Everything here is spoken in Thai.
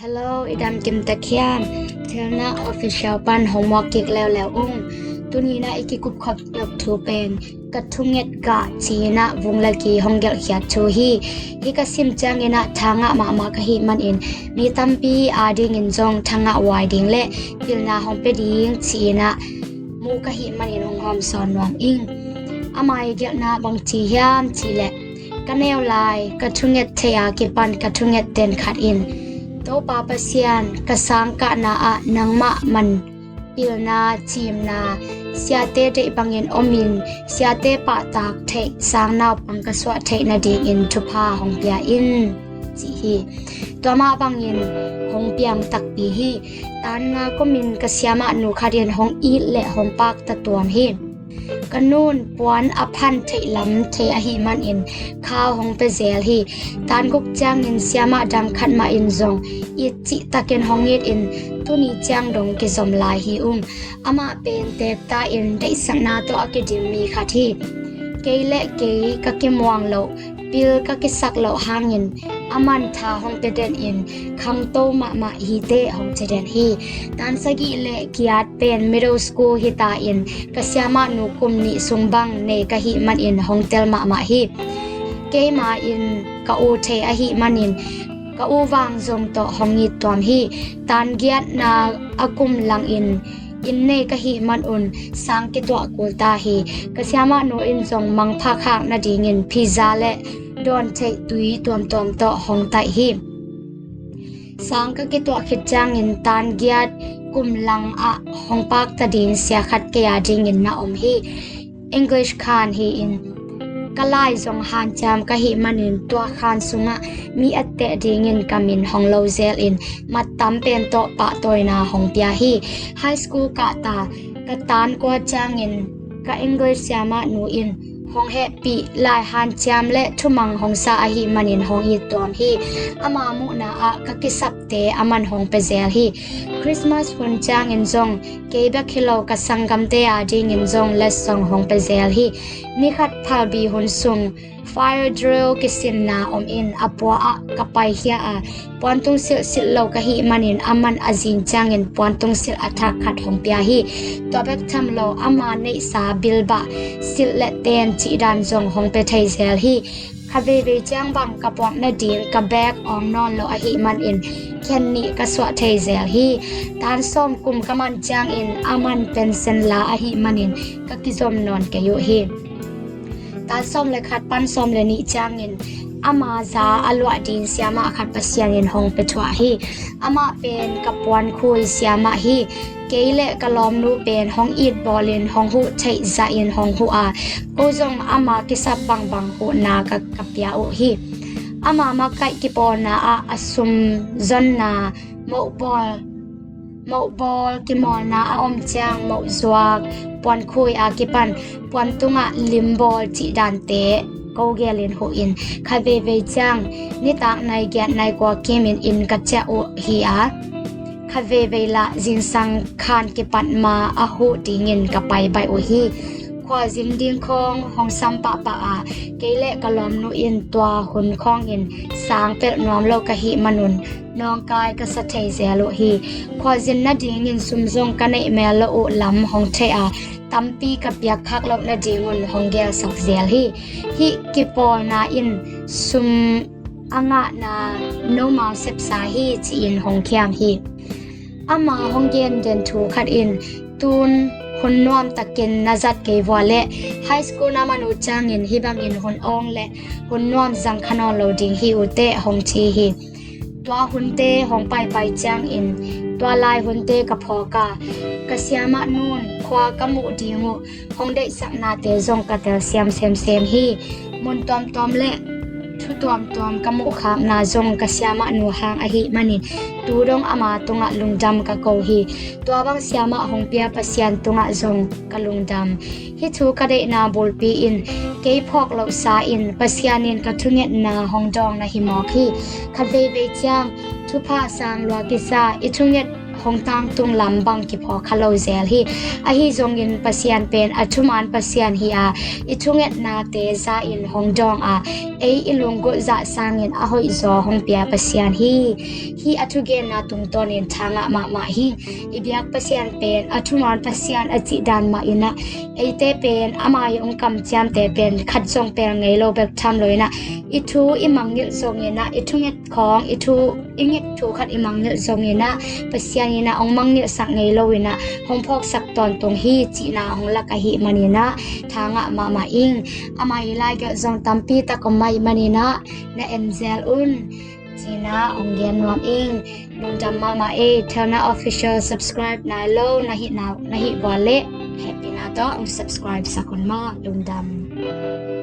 Hello อีดำกิมตะเคียนเทลนาออฟฟิเชียลปันหงมอกิกแล้วตุนี้นะอีกิกุบขับยกทูเป็นกระทุงเง็ดกะจีนะวงละกีหงเกลขียดชูฮีกสิมจังเงนะทางะมากะฮีมันอินมีตัมปีอาดิงินจงทางะวายดิงเละปิลนาหงเปดิงจีนะมูกะฮีมันอินหงหอมสอนวางอิงอามายเกลนาบังจียามจีเละกันแนวลายกระทุงเง็ดเทียกิปันกระทุงเง็ดเดนขัดอินโตปาปเซียนกสังกะนาอะนังมะมันปิลนาจีมนาเสียเตเดบังเงินอมินเสียเตปะตากเทสางนาวปังกสวะเทนาดีอินทุพาหงเปียอินจีฮีตัวมาบังเงินหงเปียงตักปีฮีตานงาก็มินกเสียมาหนูคาเดียนหงอีและหงปากตะตวมฮีกันนูนปวนอพันเทลำเทอหิมันอินข้าวหงเปเซลฮีตานกุกจางอินเสียมาดังขันมาอินซงอีจิตะเกนหงเงดอินตุนีจางดงกิซอมลายฮีอามาเป็นเตกตาอินได้สังนาโตอะคาเดมีคาทีเกยเละเกยกะกิมวางโลปิลกะกิสักโลหางอินอามันทาหงเปเดนอินคังโตมาฮีเตหงเจเดนฮีตานสกิเละกิอาดเป็นมิดเดิลสคูลฮิตาอินกะเสียมานุคุมนิสุงบังเนกะฮิมันอินหงเตลมาฮีเกยมาอินกะโอเทอะฮิมันอินกะอูวางซงโตหงยิตตอมฮีตานเกียดนาอากุมลังอินเนกะฮิมันอุนสังกิตวะกุลตาฮีกะเสียมานุอินซงมังพาคากนาดีงินพิซาและดอนเทตุยตวมโตหงไตฮีสังกะกิตวะคิดจางอินตานเกียดกุมลังอะหงปากตะดินเสียขัดเกียดิงินนาอมฮี English คานฮีอินกะลายซงหานจามกะฮิมันอินตัวคานสุงะมีอัตเตดิงินกามินหงโลเซลอินมัดตัมเป็นโตปะตอยนาหงเปียฮีไฮสคูลกะตากะตานกวจางอินกะ English ยามะนูอินหงเฮปีลายหานจามและทุมังหงซาอะฮิมันอินหงอีตอมฮีอามามุนาอะกะกิสับเตอามันหงเปเซลฮีคริสต์มาสวันจางอินซงเกบะคิโลกะสังกัมเตอาดิงอินซงเลสซงหงเปเซลฮีนิขัดพาบีหุนซุงfire drill kisin na in apwa a kapay hiya a puantong sil lo kahi manin aman azin changin puantong sil athak khat hong pya hi tobek tham lo ama nei sa bilba sil le ten chi dan jong hong pe thai zel hi khave ve chang bang kapwak na din ka bag ong non lo a hi man in khen ni ka swa thai zel hi tan som kum kaman chang in aman pension la a hi manin ka kizom non ke yo hiตาส้มเลยขัดปั้นส้มเลยนี่จางเงินอามาซาอลวดินเสียมาขัดปัสยาเงินหงไปทั่วฮีอามาเป็นกับวันคุยเสียมาฮีเกยเละกะลอมนูเป็นหงอีดบอลินหงหูไทยซาอินหงหูอากูจงอามากิสับบังหูนากับยาโอฮีอามาไก่กิปอนาอาสุมจนนาโมบอลกิมอนาอมจางโมจวกปวนคุยอากิปันปวนตุงะลิมบอลจิดันเตก็เกลินโฮอินคาเวเวจังนิตากนายแกนนายกว่าเคมินอินกัจเจโอฮีอาคาเวเวละจินสังคานกิปันมาอาหูดิงินกับไปโอฮีควาจินดิงคองหองซัมปะปะอาเกเลกะลอมนูอินตัวหุนคองอินสางเป็ดนอมโลกะฮิมนุนน้องกายกษัตริย์เซโลฮีควาจินนาดิงินซุมซงกันในเมลโอลำหองเทอาตัมปีกับยักคักลบนาดิงุนหงเกลสักเซลฮีกิปอนาอินซุมอ่างนาโนมาเซปซาฮีจีอินหงเคียมฮีอามาหงเกนเดนทูขัดอินตูนคนนวมตะกินนาจัดเกวาเละไฮสคูลนามานุจางอินฮิบังอินคนองเละคนนวมจังขนอนโลดิงฮิอุเตหงชีฮีตัวหุนเตหงไปจางอินตัวลายหุนเตกับพอกากะเสียมานูนควากะมุดีงูหงได้สักนาเตจงกะเตเสียมฮีมุนตอมและทุตอมกะมุขามนาจงกะเสียมานูหางอหิมันินตูดงอามาตุงะลุงดำกะโกฮีตัวบังเสียมาหงเปียปะเสียนตุงะจงกะลุงดำฮิทูกะเดนาบุลปีอินเกยพอกเหล่าสาอินปะเสียนินกะทุเงตนาหงดองนะหิมอคีคาเวเวจางทุพาสางลวกิซาอิทุเงต หงตางตุงลำบังกิพอคาโลเซลฮีอะฮีจงอินปัสยานเป็นอัชุมานปัสยานฮีอาอิทุงเอ็ดนาเตซาอินหงจองอาเออิลุงกุจะสางอินอะหอยจอหงเปียปัสยานฮีอัทุเกนาตุงตอนินทางะมาฮีอิเบียกปัสยานเป็นอัชุมานปัสยานอจิดานมาอินะเอเตเป็นอามายองกำจามเตเป็นขัดจงเป็นไงโลเบกทำเลยนะอิทูอิมังเนจงอินะอิทุงเอ็ดของอิทูอิงเอ็ดทูขัดอิมังเนจงอินะปัสยานินะองมังเนสักไงโลวินะหงพอกสักตอนตรงฮีจีนาหงลักะฮีมันินะทางะมาอิงอามายไลกะจงตัมปีตะกอมายมันินะนะเอ็นเซลอุนจีน่าองเกียนวามอิงนุนจำมาเอเทลนาออฟฟิเชียล subscribe นายโลนะฮิบอลเล่แฮปปี้นาโตอง subscribe สักคนมาลุนดำ